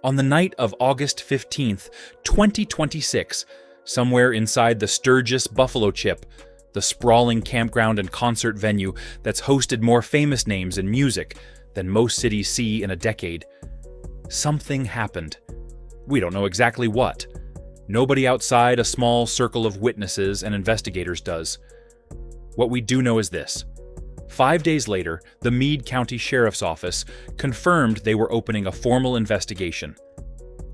On the night of August 15th, 2026, somewhere inside the Sturgis Buffalo Chip, the sprawling campground and concert venue that's hosted more famous names in music than most cities see in a decade, something happened. We don't know exactly what. Nobody outside a small circle of witnesses and investigators does. What we do know is this. 5 days later, the Meade County Sheriff's Office confirmed they were opening a formal investigation.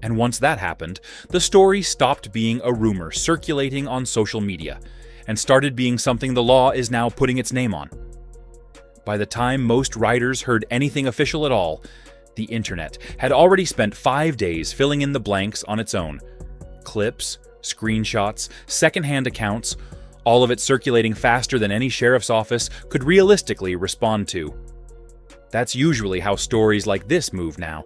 And once that happened, the story stopped being a rumor circulating on social media and started being something the law is now putting its name on. By the time most writers heard anything official at all, the internet had already spent 5 days filling in the blanks on its own. Clips, screenshots, secondhand accounts, all of it circulating faster than any sheriff's office could realistically respond to. That's usually how stories like this move now.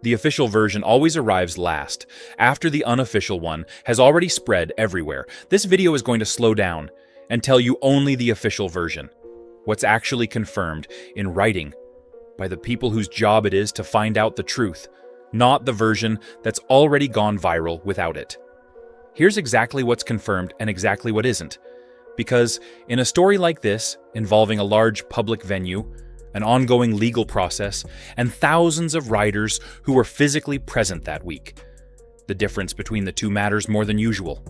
The official version always arrives last, after the unofficial one has already spread everywhere. This video is going to slow down and tell you only the official version, what's actually confirmed in writing by the people whose job it is to find out the truth, not the version that's already gone viral without it. Here's exactly what's confirmed and exactly what isn't. Because in a story like this, involving a large public venue, an ongoing legal process, and thousands of riders who were physically present that week, the difference between the two matters more than usual.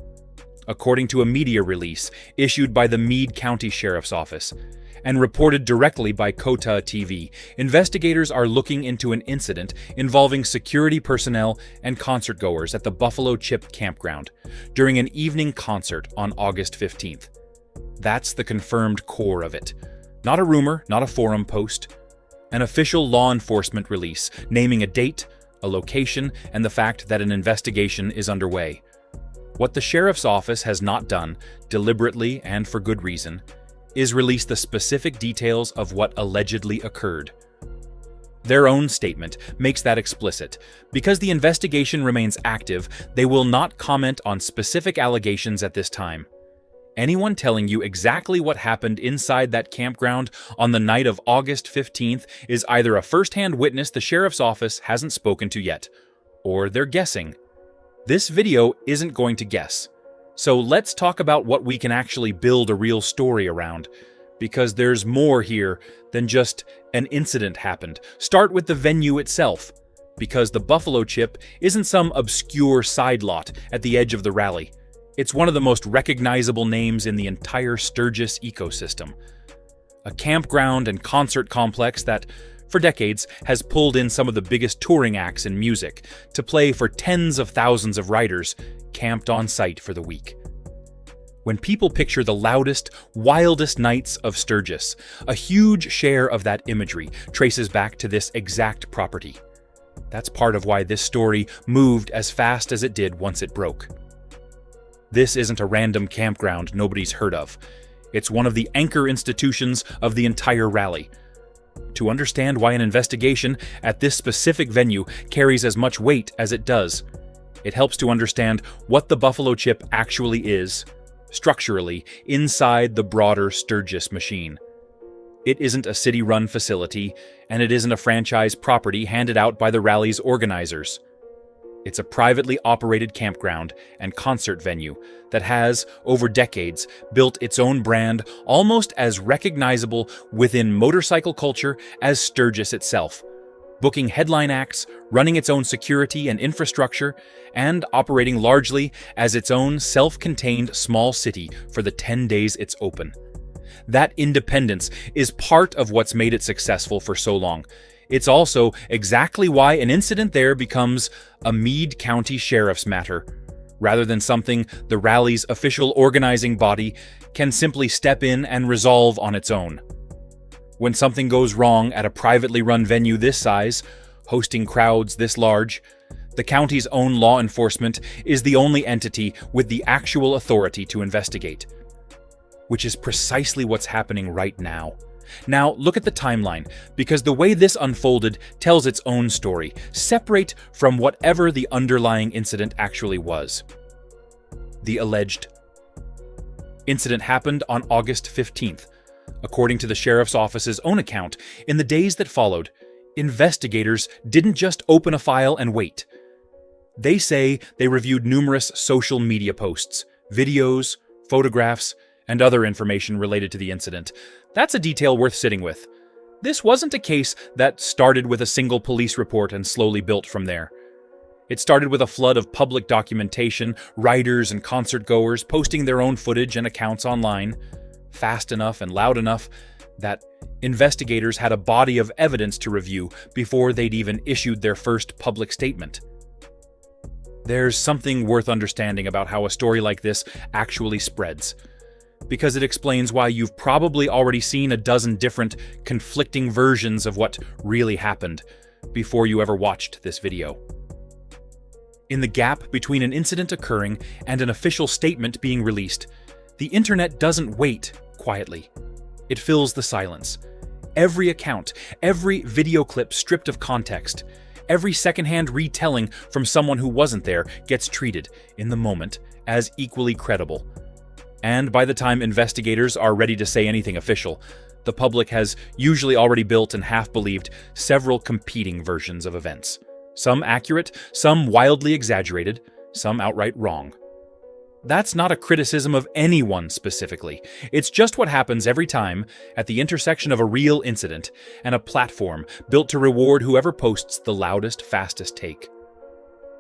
According to a media release issued by the Meade County Sheriff's Office and reported directly by KOTA TV, investigators are looking into an incident involving security personnel and concertgoers at the Buffalo Chip campground during an evening concert on August 15th. That's the confirmed core of it. Not a rumor, not a forum post. An official law enforcement release naming a date, a location, and the fact that an investigation is underway. What the sheriff's office has not done, deliberately and for good reason, is release the specific details of what allegedly occurred. Their own statement makes that explicit. Because the investigation remains active, they will not comment on specific allegations at this time. Anyone telling you exactly what happened inside that campground on the night of August 15th is either a first-hand witness the sheriff's office hasn't spoken to yet, or they're guessing. This video isn't going to guess. So let's talk about what we can actually build a real story around, because there's more here than just an incident happened. Start with the venue itself, because the Buffalo Chip isn't some obscure side lot at the edge of the rally. It's one of the most recognizable names in the entire Sturgis ecosystem. A campground and concert complex that, for decades, has pulled in some of the biggest touring acts in music to play for tens of thousands of riders camped on site for the week. When people picture the loudest, wildest nights of Sturgis, a huge share of that imagery traces back to this exact property. That's part of why this story moved as fast as it did once it broke. This isn't a random campground nobody's heard of. It's one of the anchor institutions of the entire rally. To understand why an investigation at this specific venue carries as much weight as it does, it helps to understand what the Buffalo Chip actually is, structurally, inside the broader Sturgis machine. It isn't a city-run facility, and it isn't a franchise property handed out by the rally's organizers. It's a privately operated campground and concert venue that has, over decades, built its own brand almost as recognizable within motorcycle culture as Sturgis itself, booking headline acts, running its own security and infrastructure, and operating largely as its own self-contained small city for the 10 days it's open. That independence is part of what's made it successful for so long. It's also exactly why an incident there becomes a Meade County Sheriff's matter, rather than something the rally's official organizing body can simply step in and resolve on its own. When something goes wrong at a privately run venue this size, hosting crowds this large, the county's own law enforcement is the only entity with the actual authority to investigate. Which is precisely what's happening right now. Now, look at the timeline, because the way this unfolded tells its own story, separate from whatever the underlying incident actually was. The alleged incident happened on August 15th. According to the sheriff's office's own account, in the days that followed, investigators didn't just open a file and wait. They say they reviewed numerous social media posts, videos, photographs, and other information related to the incident. That's a detail worth sitting with. This wasn't a case that started with a single police report and slowly built from there. It started with a flood of public documentation, writers and concert-goers posting their own footage and accounts online, fast enough and loud enough that investigators had a body of evidence to review before they'd even issued their first public statement. There's something worth understanding about how a story like this actually spreads, because it explains why you've probably already seen a dozen different, conflicting versions of what really happened before you ever watched this video. In the gap between an incident occurring and an official statement being released, the internet doesn't wait quietly. It fills the silence. Every account, every video clip stripped of context, every secondhand retelling from someone who wasn't there gets treated, in the moment, as equally credible. And by the time investigators are ready to say anything official, the public has usually already built and half-believed several competing versions of events. Some accurate, some wildly exaggerated, some outright wrong. That's not a criticism of anyone specifically. It's just what happens every time at the intersection of a real incident and a platform built to reward whoever posts the loudest, fastest take.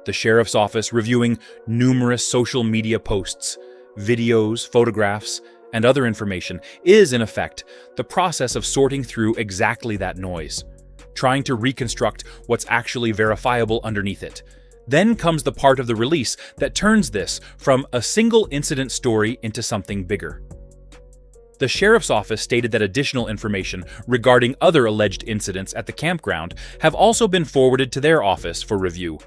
The sheriff's office reviewing numerous social media posts, videos, photographs, and other information is, in effect, the process of sorting through exactly that noise, trying to reconstruct what's actually verifiable underneath it. Then comes the part of the release that turns this from a single incident story into something bigger. The sheriff's office stated that additional information regarding other alleged incidents at the campground have also been forwarded to their office for review.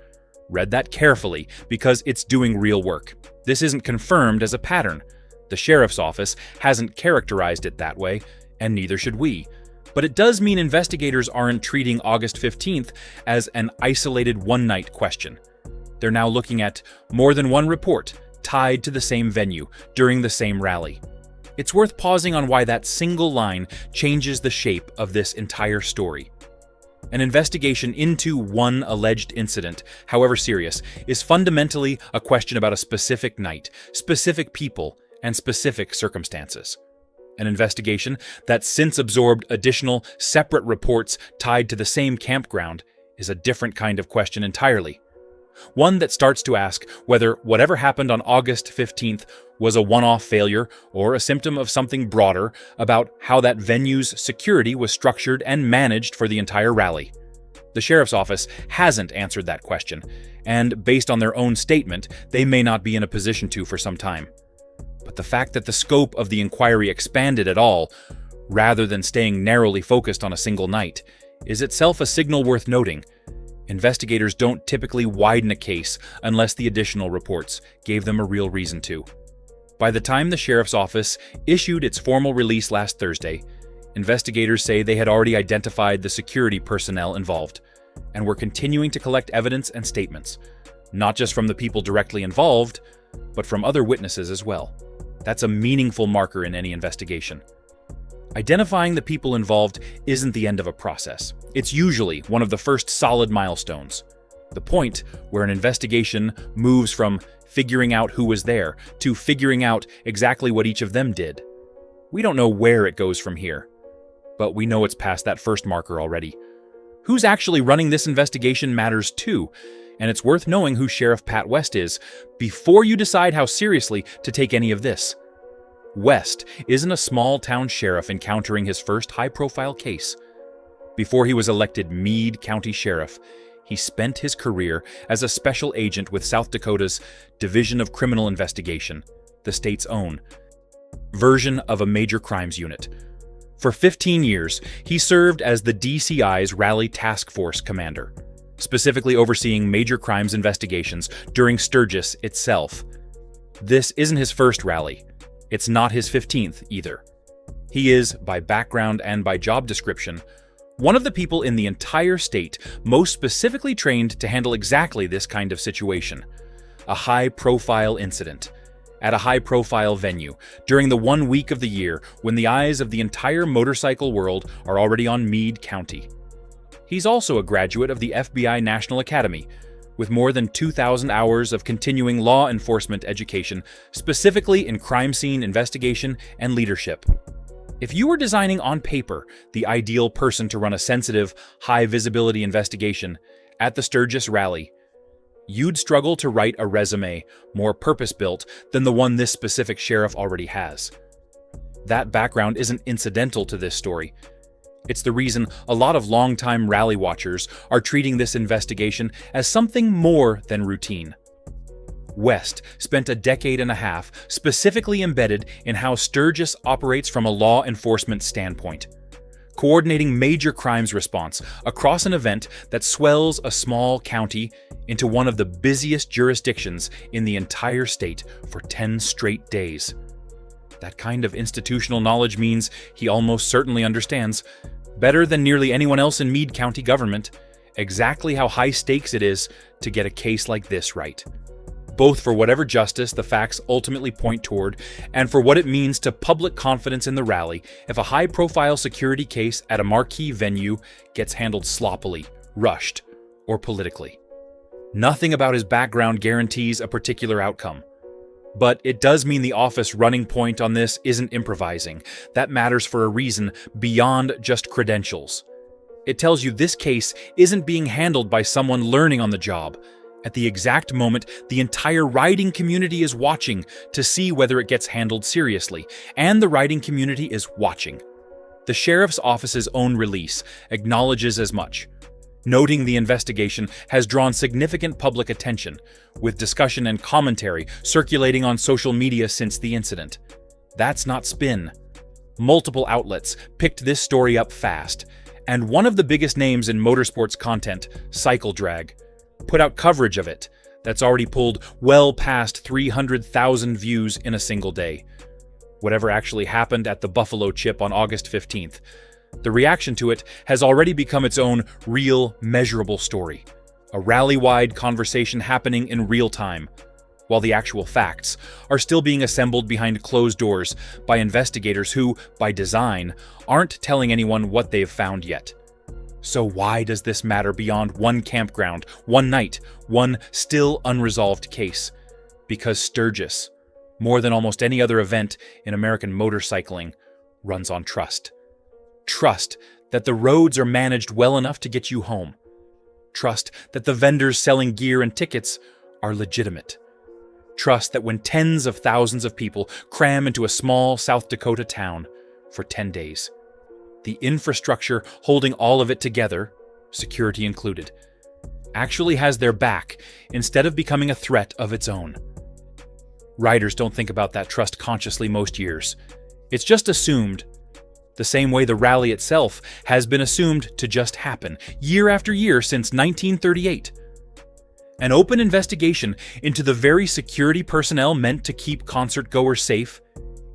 Read that carefully because it's doing real work. This isn't confirmed as a pattern. The sheriff's office hasn't characterized it that way, and neither should we. But it does mean investigators aren't treating August 15th as an isolated one-night question. They're now looking at more than one report tied to the same venue during the same rally. It's worth pausing on why that single line changes the shape of this entire story. An investigation into one alleged incident, however serious, is fundamentally a question about a specific night, specific people, and specific circumstances. An investigation that's since absorbed additional, separate reports tied to the same campground is a different kind of question entirely. One that starts to ask whether whatever happened on August 15th was a one-off failure or a symptom of something broader about how that venue's security was structured and managed for the entire rally. The sheriff's office hasn't answered that question, and based on their own statement, they may not be in a position to for some time. But the fact that the scope of the inquiry expanded at all, rather than staying narrowly focused on a single night, is itself a signal worth noting. Investigators don't typically widen a case unless the additional reports gave them a real reason to. By the time the sheriff's office issued its formal release last Thursday, investigators say they had already identified the security personnel involved, and were continuing to collect evidence and statements, not just from the people directly involved, but from other witnesses as well. That's a meaningful marker in any investigation. Identifying the people involved isn't the end of a process. It's usually one of the first solid milestones, the point where an investigation moves from figuring out who was there to figuring out exactly what each of them did. We don't know where it goes from here, but we know it's past that first marker already. Who's actually running this investigation matters too, and it's worth knowing who Sheriff Pat West is before you decide how seriously to take any of this. West isn't a small-town sheriff encountering his first high-profile case. Before he was elected Meade County Sheriff, he spent his career as a special agent with South Dakota's Division of Criminal Investigation, the state's own version of a major crimes unit. For 15 years, he served as the DCI's Rally Task Force commander, specifically overseeing major crimes investigations during Sturgis itself. This isn't his first rally. It's not his 15th either. He is, by background and by job description, one of the people in the entire state most specifically trained to handle exactly this kind of situation. A high-profile incident, at a high-profile venue, during the 1 week of the year when the eyes of the entire motorcycle world are already on Meade County. He's also a graduate of the FBI National Academy, with more than 2,000 hours of continuing law enforcement education, specifically in crime scene investigation and leadership. If you were designing on paper the ideal person to run a sensitive, high-visibility investigation at the Sturgis rally, you'd struggle to write a resume more purpose-built than the one this specific sheriff already has. That background isn't incidental to this story. It's the reason a lot of longtime rally watchers are treating this investigation as something more than routine. West spent a decade and a half specifically embedded in how Sturgis operates from a law enforcement standpoint, coordinating major crimes response across an event that swells a small county into one of the busiest jurisdictions in the entire state for 10 straight days. That kind of institutional knowledge means he almost certainly understands, better than nearly anyone else in Meade County government, exactly how high stakes it is to get a case like this right, both for whatever justice the facts ultimately point toward and for what it means to public confidence in the rally if a high-profile security case at a marquee venue gets handled sloppily, rushed, or politically. Nothing about his background guarantees a particular outcome. But it does mean the office running point on this isn't improvising. That matters for a reason beyond just credentials. It tells you this case isn't being handled by someone learning on the job. At the exact moment, the entire riding community is watching to see whether it gets handled seriously, and the riding community is watching. The sheriff's office's own release acknowledges as much, noting the investigation has drawn significant public attention, with discussion and commentary circulating on social media since the incident. That's not spin. Multiple outlets picked this story up fast, and one of the biggest names in motorsports content, Cycle Drag, put out coverage of it that's already pulled well past 300,000 views in a single day. Whatever actually happened at the Buffalo Chip on August 15th, the reaction to it has already become its own real, measurable story. A rally-wide conversation happening in real time, while the actual facts are still being assembled behind closed doors by investigators who, by design, aren't telling anyone what they've found yet. So why does this matter beyond one campground, one night, one still unresolved case? Because Sturgis, more than almost any other event in American motorcycling, runs on trust. Trust that the roads are managed well enough to get you home. Trust that the vendors selling gear and tickets are legitimate. Trust that when tens of thousands of people cram into a small South Dakota town for 10 days, the infrastructure holding all of it together, security included, actually has their back instead of becoming a threat of its own. Riders don't think about that trust consciously most years. It's just assumed, the same way the rally itself has been assumed to just happen, year after year since 1938. An open investigation into the very security personnel meant to keep concert-goers safe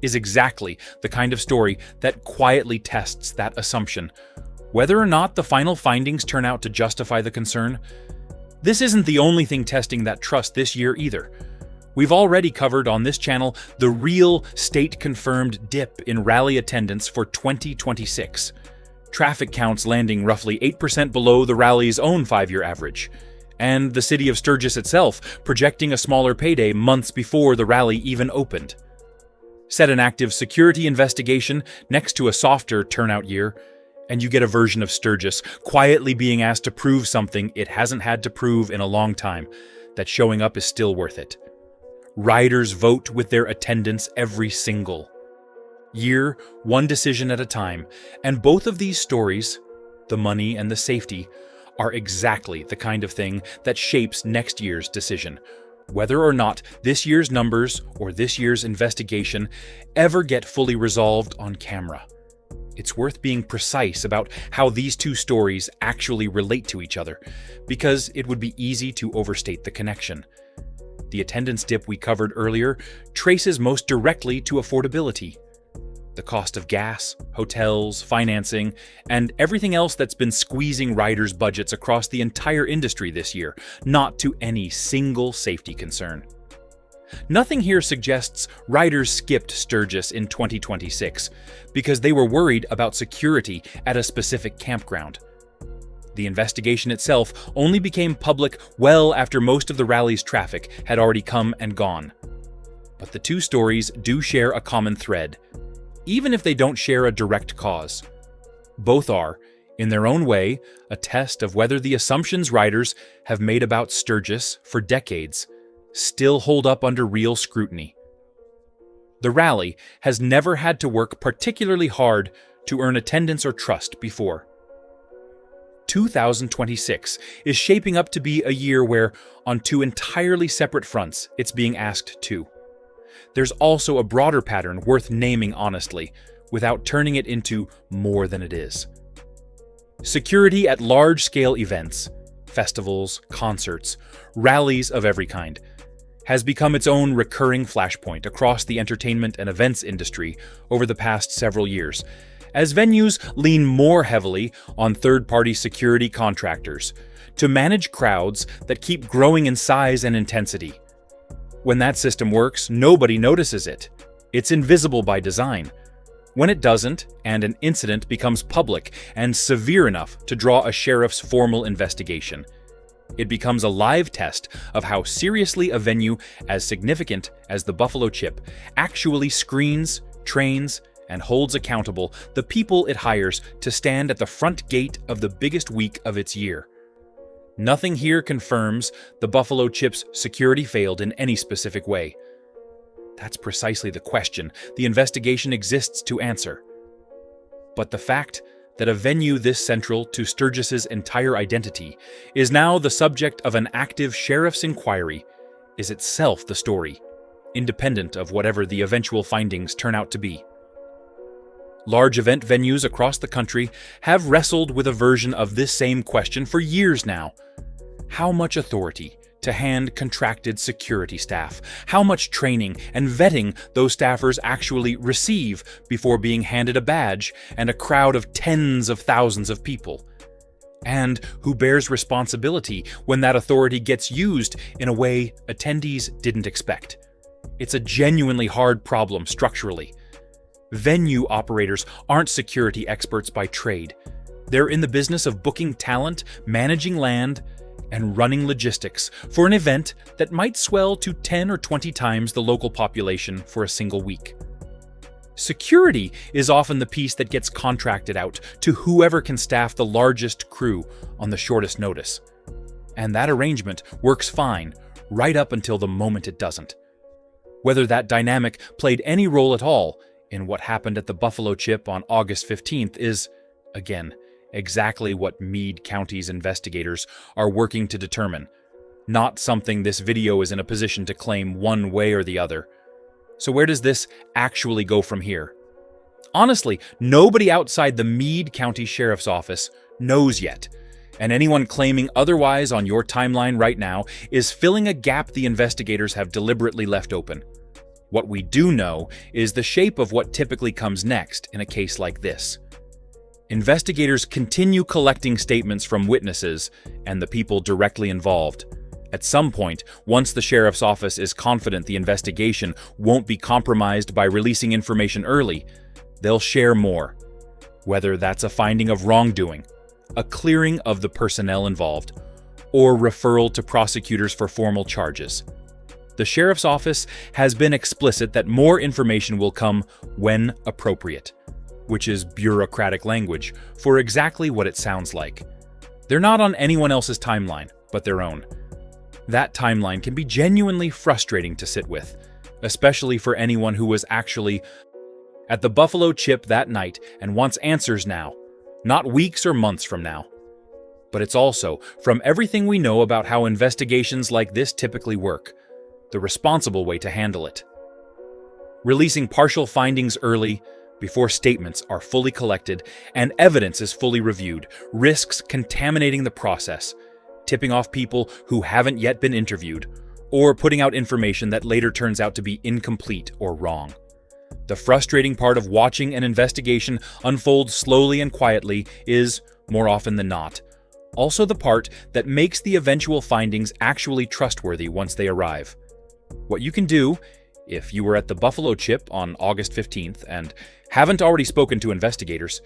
is exactly the kind of story that quietly tests that assumption. Whether or not the final findings turn out to justify the concern, this isn't the only thing testing that trust this year either. We've already covered on this channel the real state-confirmed dip in rally attendance for 2026. Traffic counts landing roughly 8% below the rally's own 5-year average, and the city of Sturgis itself projecting a smaller payday months before the rally even opened. Set an active security investigation next to a softer turnout year, and you get a version of Sturgis quietly being asked to prove something it hasn't had to prove in a long time, that showing up is still worth it. Riders vote with their attendance every single year, one decision at a time, and both of these stories, the money and the safety, are exactly the kind of thing that shapes next year's decision, whether or not this year's numbers or this year's investigation ever get fully resolved on camera. It's worth being precise about how these two stories actually relate to each other, because it would be easy to overstate the connection. The attendance dip we covered earlier traces most directly to affordability. The cost of gas, hotels, financing, and everything else that's been squeezing riders' budgets across the entire industry this year, not to any single safety concern. Nothing here suggests riders skipped Sturgis in 2026 because they were worried about security at a specific campground. The investigation itself only became public well after most of the rally's traffic had already come and gone. But the two stories do share a common thread, even if they don't share a direct cause. Both are, in their own way, a test of whether the assumptions writers have made about Sturgis for decades still hold up under real scrutiny. The rally has never had to work particularly hard to earn attendance or trust before. 2026 is shaping up to be a year where, on two entirely separate fronts, it's being asked to. There's also a broader pattern worth naming honestly, without turning it into more than it is. Security at large-scale events, festivals, concerts, rallies of every kind, has become its own recurring flashpoint across the entertainment and events industry over the past several years, as venues lean more heavily on third-party security contractors to manage crowds that keep growing in size and intensity. When that system works, nobody notices it. It's invisible by design. When it doesn't, and an incident becomes public and severe enough to draw a sheriff's formal investigation, it becomes a live test of how seriously a venue as significant as the Buffalo Chip actually screens, trains, and holds accountable the people it hires to stand at the front gate of the biggest week of its year. Nothing here confirms the Buffalo Chip's security failed in any specific way. That's precisely the question the investigation exists to answer. But the fact that a venue this central to Sturgis's entire identity is now the subject of an active sheriff's inquiry is itself the story, independent of whatever the eventual findings turn out to be. Large event venues across the country have wrestled with a version of this same question for years now. How much authority to hand contracted security staff? How much training and vetting those staffers actually receive before being handed a badge and a crowd of tens of thousands of people? And who bears responsibility when that authority gets used in a way attendees didn't expect? It's a genuinely hard problem structurally. Venue operators aren't security experts by trade. They're in the business of booking talent, managing land, and running logistics for an event that might swell to 10 or 20 times the local population for a single week. Security is often the piece that gets contracted out to whoever can staff the largest crew on the shortest notice. And that arrangement works fine, right up until the moment it doesn't. Whether that dynamic played any role at all in what happened at the Buffalo Chip on August 15th is, again, exactly what Meade County's investigators are working to determine, not something this video is in a position to claim one way or the other. So where does this actually go from here? Honestly, nobody outside the Meade County Sheriff's Office knows yet, and anyone claiming otherwise on your timeline right now is filling a gap the investigators have deliberately left open. What we do know is the shape of what typically comes next in a case like this. Investigators continue collecting statements from witnesses and the people directly involved. At some point, once the sheriff's office is confident the investigation won't be compromised by releasing information early, they'll share more. Whether that's a finding of wrongdoing, a clearing of the personnel involved, or referral to prosecutors for formal charges. The sheriff's office has been explicit that more information will come when appropriate, which is bureaucratic language for exactly what it sounds like. They're not on anyone else's timeline, but their own. That timeline can be genuinely frustrating to sit with, especially for anyone who was actually at the Buffalo Chip that night and wants answers now, not weeks or months from now. But it's also, from everything we know about how investigations like this typically work, the responsible way to handle it. Releasing partial findings early, before statements are fully collected and evidence is fully reviewed, risks contaminating the process, tipping off people who haven't yet been interviewed, or putting out information that later turns out to be incomplete or wrong. The frustrating part of watching an investigation unfold slowly and quietly is, more often than not, also the part that makes the eventual findings actually trustworthy once they arrive. What you can do if you were at the Buffalo Chip on August 15th and haven't already spoken to investigators,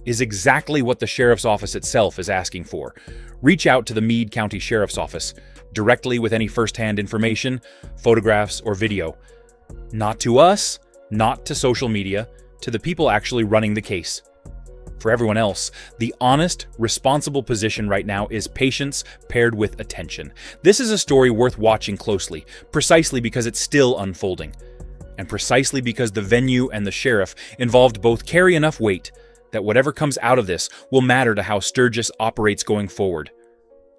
is exactly what the sheriff's office itself is asking for. Reach out to the Meade County Sheriff's Office directly with any first-hand information, photographs, or video. Not to us, not to social media, to the people actually running the case. For everyone else, the honest, responsible position right now is patience paired with attention. This is a story worth watching closely, precisely because it's still unfolding, and precisely because the venue and the sheriff involved both carry enough weight that whatever comes out of this will matter to how Sturgis operates going forward.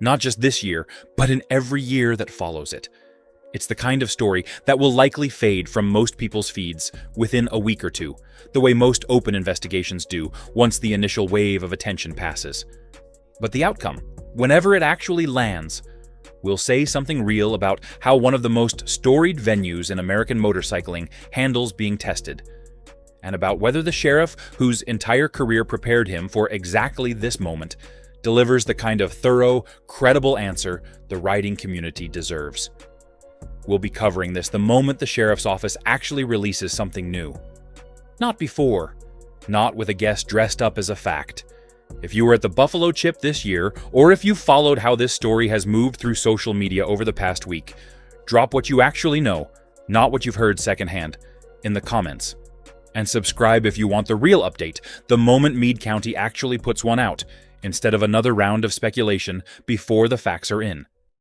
Not just this year, but in every year that follows it. It's the kind of story that will likely fade from most people's feeds within a week or two, the way most open investigations do once the initial wave of attention passes. But the outcome, whenever it actually lands, will say something real about how one of the most storied venues in American motorcycling handles being tested, and about whether the sheriff whose entire career prepared him for exactly this moment delivers the kind of thorough, credible answer the riding community deserves. We'll be covering this the moment the sheriff's office actually releases something new. Not before, not with a guest dressed up as a fact. If you were at the Buffalo Chip this year, or if you followed how this story has moved through social media over the past week, drop what you actually know, not what you've heard secondhand, in the comments. And subscribe if you want the real update, the moment Meade County actually puts one out, instead of another round of speculation before the facts are in.